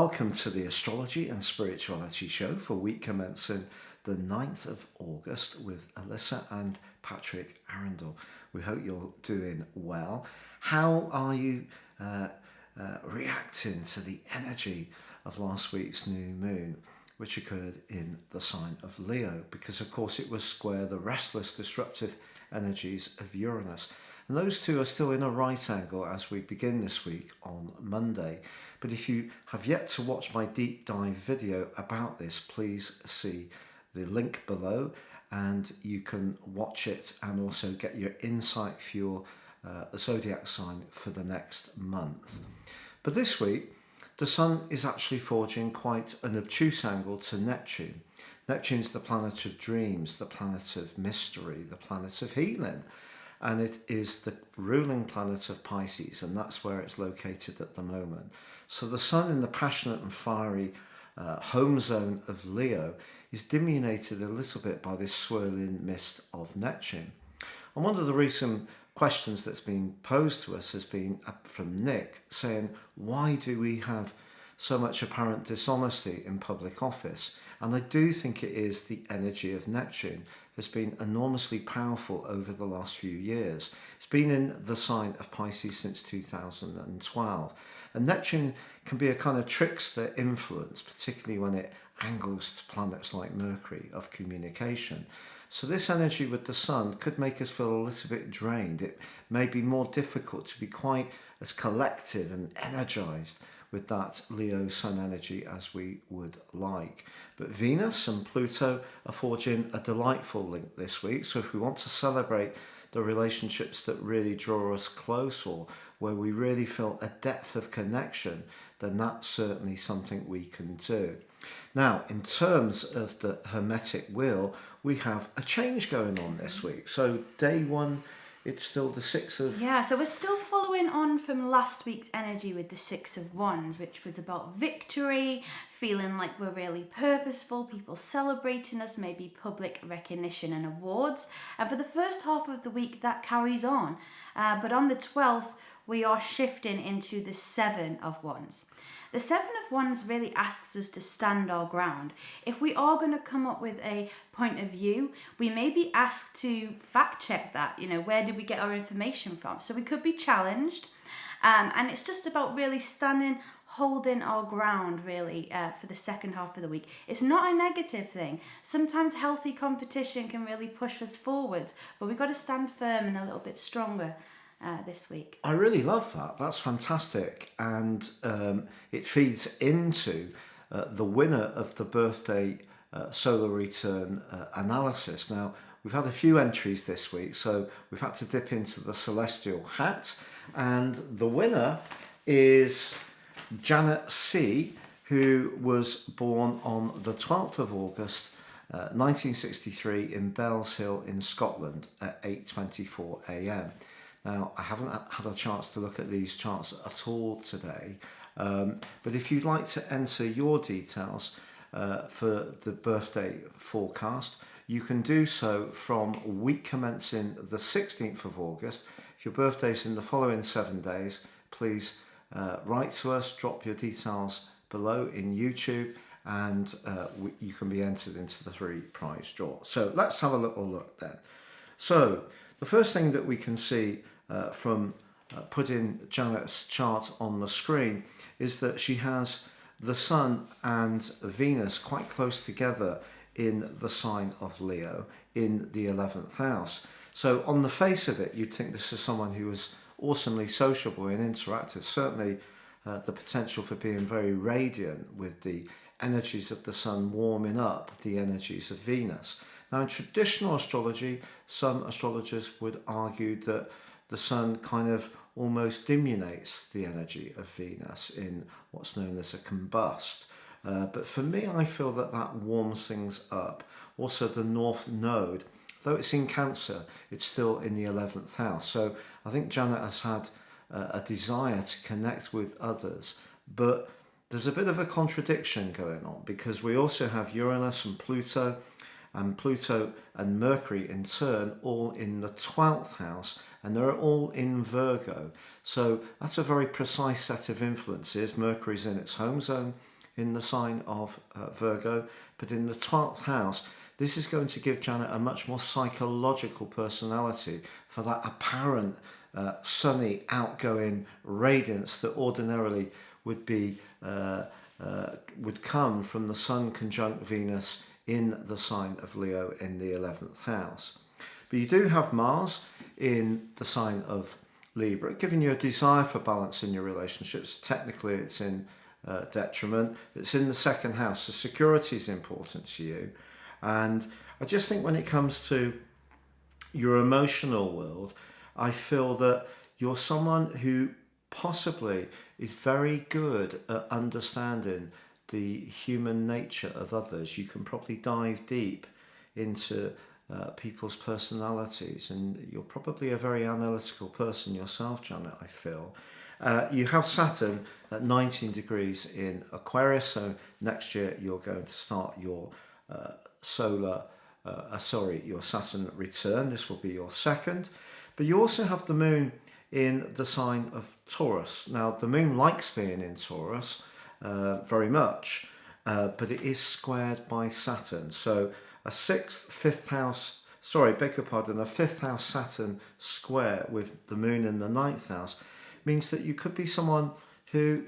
welcome to the Astrology and Spirituality Show for week commencing the 9th of August with Alyssa and Patrick Arundell. We hope you're doing well. How are you reacting to the energy of last week's new moon, which occurred in the sign of Leo? Because, of course, it was square the restless, disruptive energies of Uranus. And those two are still in a right angle as we begin this week on Monday. But if you have yet to watch my deep dive video about this, please see the link below and you can watch it and also get your insight for your Zodiac sign for the next month. But this week, the Sun is actually forging quite an obtuse angle to Neptune. Neptune's the planet of dreams, the planet of mystery, the planet of healing. And it is the ruling planet of Pisces, and that's where it's located at the moment. So the Sun in the passionate and fiery home zone of Leo is diminuted a little bit by this swirling mist of Neptune. And one of the recent questions that's been posed to us has been from Nick, saying, why do we have so much apparent dishonesty in public office? And I do think it is the energy of Neptune has been enormously powerful over the last few years. It's been in the sign of Pisces since 2012. And Neptune can be a kind of trickster influence, particularly when it angles to planets like Mercury of communication. So this energy with the Sun could make us feel a little bit drained. It may be more difficult to be quite as collected and energized with that Leo Sun energy as we would like. But Venus and Pluto are forging a delightful link this week. So if we want to celebrate the relationships that really draw us close or where we really feel a depth of connection, then that's certainly something we can do. Now, in terms of the Hermetic wheel, we have a change going on this week. So day one, it's still the 6 of... Yeah, so we're still following on from last week's energy with the 6 of Wands, which was about victory, feeling like we're really purposeful, people celebrating us, maybe public recognition and awards. And for the first half of the week, that carries on. But on the 12th, we are shifting into the 7 of Wands. The 7 of Wands really asks us to stand our ground. If we are going to come up with a point of view, we may be asked to fact check that. Where did we get our information from? So we could be challenged. And it's just about really standing, holding our ground, really, for the second half of the week. It's not a negative thing. Sometimes healthy competition can really push us forwards, but we've got to stand firm and a little bit stronger this week. I really love that. That's fantastic. And it feeds into the winner of the birthday solar return analysis. Now, we've had a few entries this week, so we've had to dip into the celestial hat. And the winner is Janet C., who was born on the 12th of August, 1963 in Bells Hill in Scotland at 8:24 a.m. Now, I haven't had a chance to look at these charts at all today, but if you'd like to enter your details for the birthday forecast, you can do so from week commencing the 16th of August. If your birthday's in the following 7 days, please write to us, drop your details below in YouTube, and you can be entered into the 3 prize draw. So let's have a little look then. So the first thing that we can see from putting Janet's chart on the screen is that she has the Sun and Venus quite close together in the sign of Leo in the 11th house. So on the face of it, you'd think this is someone who is awesomely sociable and interactive. Certainly the potential for being very radiant with the energies of the Sun warming up the energies of Venus. Now, in traditional astrology, some astrologers would argue that the Sun kind of almost diminutes the energy of Venus in what's known as a combust. But for me, I feel that that warms things up. Also, the North Node, though it's in Cancer, it's still in the 11th house. So I think Janet has had a desire to connect with others, but there's a bit of a contradiction going on because we also have Uranus and Pluto and Mercury in turn all in the 12th house, and they're all in Virgo. So that's a very precise set of influences. Mercury's in its home zone, in the sign of Virgo, but in the 12th house, this is going to give Janet a much more psychological personality for that apparent sunny, outgoing radiance that ordinarily would be would come from the Sun conjunct Venus in the sign of Leo in the 11th house. But you do have Mars in the sign of Libra, giving you a desire for balance in your relationships. Technically, it's in detriment. It's in the second house, so security is important to you. And I just think when it comes to your emotional world, I feel that you're someone who possibly is very good at understanding the human nature of others. You can probably dive deep into people's personalities, and you're probably a very analytical person yourself, Janet, I feel. You have Saturn at 19 degrees in Aquarius, so next year you're going to start your your Saturn return. This will be your second. But you also have the moon in the sign of Taurus. Now, the moon likes being in Taurus very much, but it is squared by Saturn. So a fifth house Saturn square with the moon in the ninth house means that you could be someone who,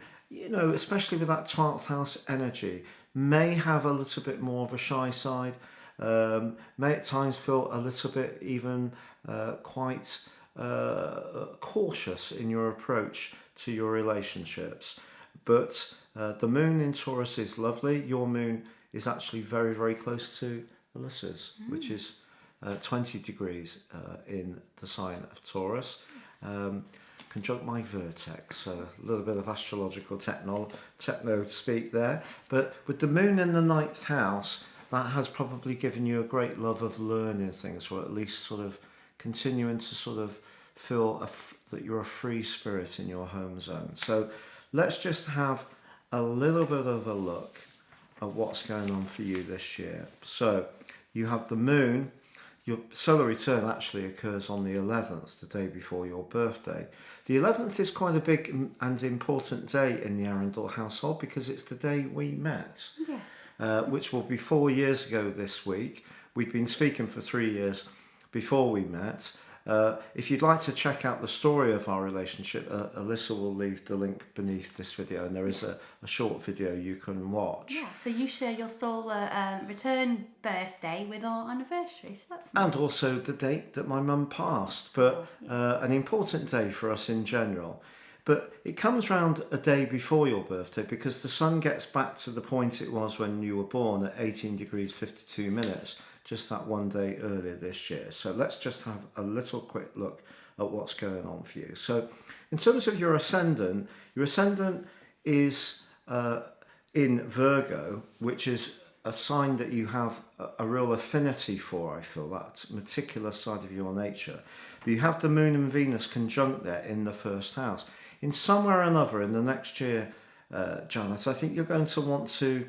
especially with that 12th house energy, may have a little bit more of a shy side, may at times feel a little bit even quite cautious in your approach to your relationships. But the moon in Taurus is lovely. Your moon is actually very, very close to Alyssa's, which is 20 degrees in the sign of Taurus. Conjunct my vertex, so a little bit of astrological techno speak there. But with the moon in the ninth house, that has probably given you a great love of learning things, or at least sort of continuing to sort of feel that you're a free spirit in your home zone. So let's just have a little bit of a look at what's going on for you this year. So you have the moon. Your solar return actually occurs on the 11th, the day before your birthday. The 11th is quite a big and important day in the Arundell household because it's the day we met, which will be 4 years ago this week. We'd been speaking for 3 years before we met. If you'd like to check out the story of our relationship, Alyssa will leave the link beneath this video, and there is a short video you can watch. Yeah, so you share your solar return birthday with our anniversary, so that's nice. And also the date that my mum passed, but an important day for us in general. But it comes round a day before your birthday because the sun gets back to the point it was when you were born at 18 degrees 52 minutes, just that one day earlier this year. So let's just have a little quick look at what's going on for you. So in terms of your ascendant is in Virgo, which is a sign that you have a real affinity for, I feel, that meticulous side of your nature. But you have the moon and Venus conjunct there in the first house. In some way or another in the next year, Janet, I think you're going to want to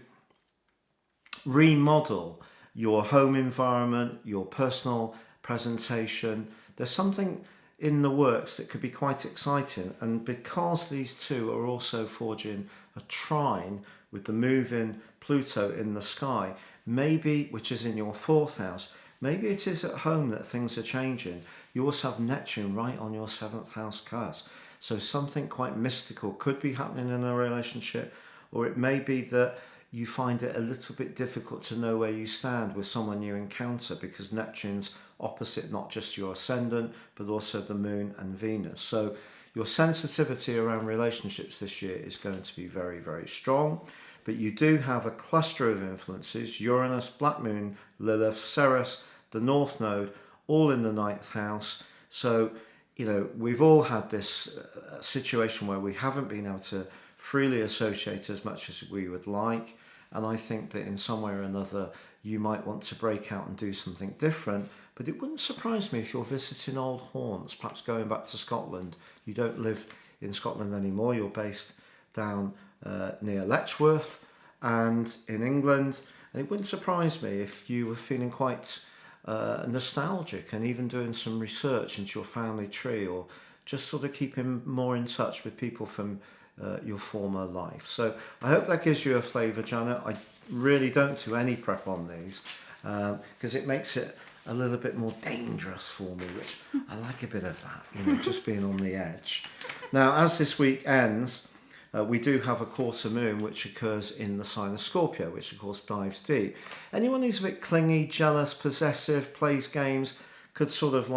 remodel your home environment, your personal presentation. There's something in the works that could be quite exciting, and because these two are also forging a trine with the moving Pluto in the sky, maybe, which is in your fourth house, maybe it is at home that things are changing. You also have Neptune right on your seventh house cusp, so something quite mystical could be happening in a relationship, or it may be that you find it a little bit difficult to know where you stand with someone you encounter because Neptune's opposite not just your ascendant but also the moon and Venus. So your sensitivity around relationships this year is going to be very, very strong. But you do have a cluster of influences: Uranus, Black Moon, Lilith, Ceres, the North Node, all in the ninth house. So, we've all had this situation where we haven't been able to freely associate as much as we would like, and I think that in some way or another you might want to break out and do something different. But it wouldn't surprise me if you're visiting old haunts, perhaps going back to Scotland. You don't live in Scotland anymore, you're based down near Letchworth and in England, and it wouldn't surprise me if you were feeling quite nostalgic and even doing some research into your family tree, or just sort of keeping more in touch with people from your former life. So I hope that gives you a flavour, Janet. I really don't do any prep on these because it makes it a little bit more dangerous for me, which I like a bit of that, just being on the edge. Now, as this week ends, we do have a quarter moon which occurs in the sign of Scorpio, which of course dives deep. Anyone who's a bit clingy, jealous, possessive, plays games could sort of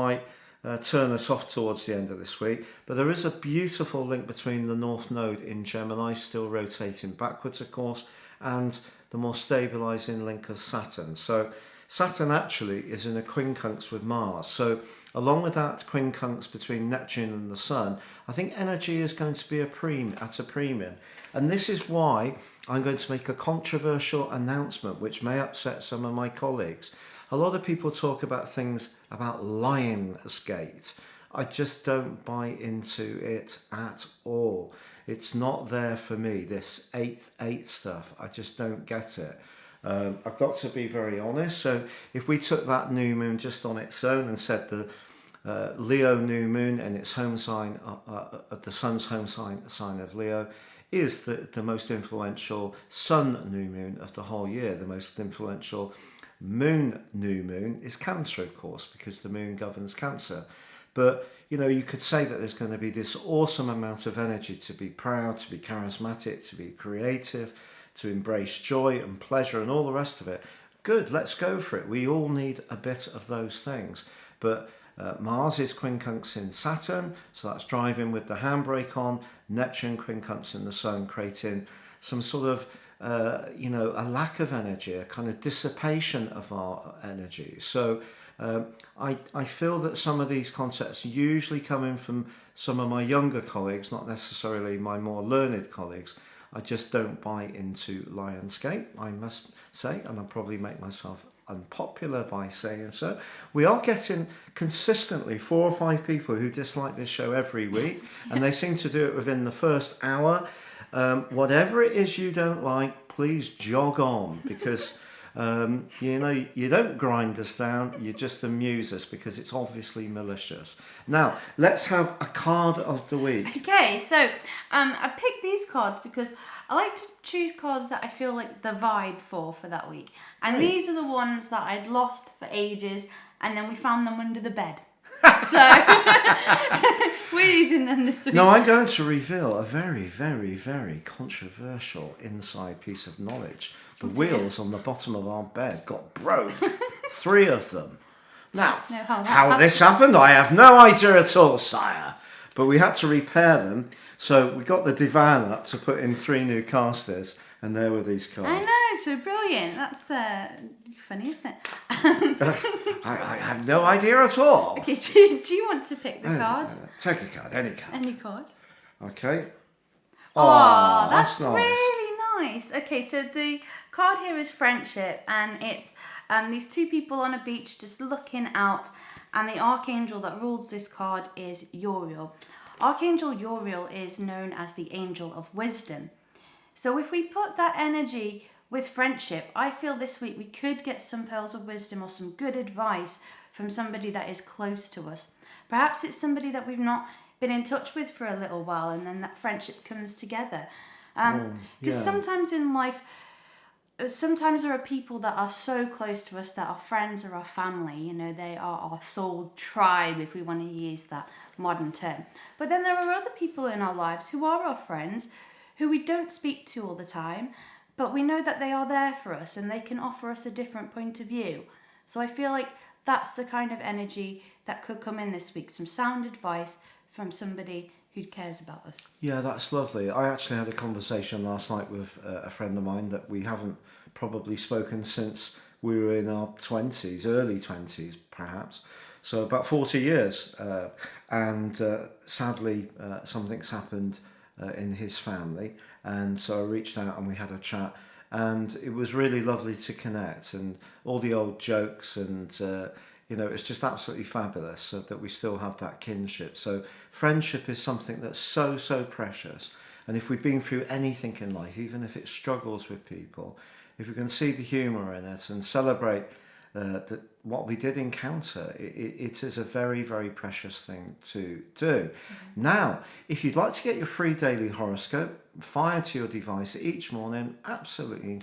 turn us off towards the end of this week. But there is a beautiful link between the North Node in Gemini, still rotating backwards of course, and the more stabilising link of Saturn. So Saturn actually is in a quincunx with Mars. So along with that quincunx between Neptune and the Sun, I think energy is going to be at a premium. And this is why I'm going to make a controversial announcement which may upset some of my colleagues. A lot of people talk about things about Lionsgate. I just don't buy into it at all. It's not there for me, this 8-8 stuff. I just don't get it. I've got to be very honest. So if we took that new moon just on its own and said the Leo new moon and its home sign, the sun's home sign of Leo, is the most influential sun new moon of the whole year. The most influential moon new moon is Cancer, of course, because the moon governs Cancer. But you could say that there's going to be this awesome amount of energy to be proud, to be charismatic, to be creative, to embrace joy and pleasure and all the rest of it. Good, let's go for it. We all need a bit of those things. But Mars is quincunx in Saturn, so that's driving with the handbrake on. Neptune quincunx in the Sun, creating some sort of a lack of energy, a kind of dissipation of our energy. So I feel that some of these concepts usually coming from some of my younger colleagues, not necessarily my more learned colleagues. I just don't buy into Lionsgate, I must say, and I'll probably make myself unpopular by saying so. We are getting consistently 4 or 5 people who dislike this show every week, and they seem to do it within the first hour. Whatever it is you don't like, please jog on, because you don't grind us down, you just amuse us, because it's obviously malicious. Now, let's have a card of the week. Okay, so I picked these cards because I like to choose cards that I feel like the vibe for that week. And Great. These are the ones that I'd lost for ages, and then we found them under the bed. So we're using them this week. Now, I'm going to reveal a very, very, very controversial inside piece of knowledge. The wheels on the bottom of our bed got broke. 3 of them. Now, how this happened, I have no idea at all, sire. But we had to repair them, so we got the divan up to put in 3 new casters, and there were these cards. I know, so brilliant. That's funny, isn't it? I have no idea at all. Okay, do you want to pick the card? Take a card, any card. Any card. Okay. Oh, that's nice. really nice. Okay, so the card here is friendship, and it's these 2 people on a beach just looking out, and the archangel that rules this card is Uriel. Archangel Uriel is known as the angel of wisdom. So if we put that energy with friendship, I feel this week we could get some pearls of wisdom or some good advice from somebody that is close to us. Perhaps it's somebody that we've not been in touch with for a little while, and then that friendship comes together. Because sometimes in life, sometimes there are people that are so close to us that are friends or our family. They are our soul tribe, if we want to use that modern term. But then there are other people in our lives who are our friends, who we don't speak to all the time, but we know that they are there for us and they can offer us a different point of view. So I feel like that's the kind of energy that could come in this week, some sound advice from somebody who cares about us. Yeah, that's lovely. I actually had a conversation last night with a friend of mine that we haven't probably spoken since we were in our 20s, early 20s perhaps. So about 40 years. And sadly, something's happened in his family, and so I reached out and we had a chat, and it was really lovely to connect, and all the old jokes, and it's just absolutely fabulous so that we still have that kinship. So friendship is something that's so precious, and if we've been through anything in life, even if it struggles with people, if we can see the humour in it and celebrate that what we did encounter, it is a very, very precious thing to do. Now, if you'd like to get your free daily horoscope fired to your device each morning, absolutely,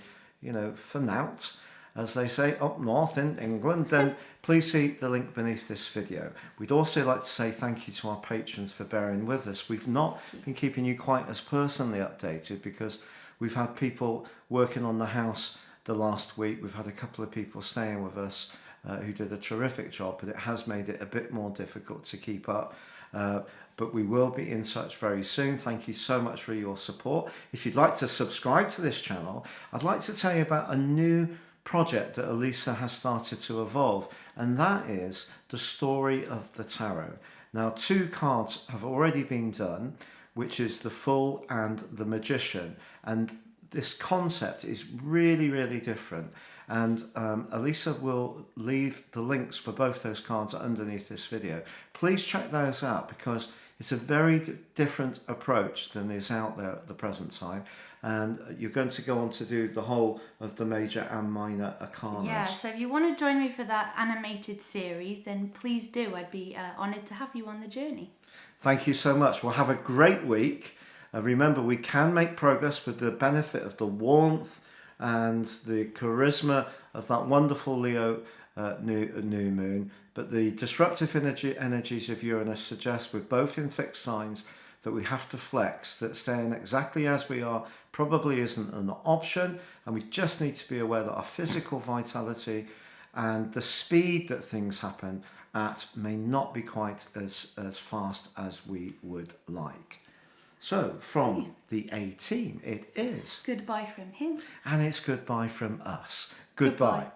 for nout, as they say up north in England, then please see the link beneath this video. We'd also like to say thank you to our patrons for bearing with us. We've not been keeping you quite as personally updated because we've had people working on the house the last week. We've had a couple of people staying with us who did a terrific job, but it has made it a bit more difficult to keep up. But we will be in touch very soon. Thank you so much for your support. If you'd like to subscribe to this channel, I'd like to tell you about a new project that Elisa has started to evolve, and that is the story of the tarot. Now, 2 cards have already been done, which is the Fool and the Magician, and this concept is really, really different. And Elisa will leave the links for both those cards underneath this video. Please check those out because it's a very different approach than is out there at the present time. And you're going to go on to do the whole of the major and minor arcanas. Yeah, so if you want to join me for that animated series, then please do. I'd be honoured to have you on the journey. Thank you so much. Well, have a great week. Remember, we can make progress with the benefit of the warmth and the charisma of that wonderful Leo new moon. But the disruptive energies of Uranus suggest we're both in fixed signs that we have to flex, that staying exactly as we are probably isn't an option, and we just need to be aware that our physical vitality and the speed that things happen at may not be quite as fast as we would like. So from the A team, it is Goodbye from him. and it's goodbye from us. Goodbye.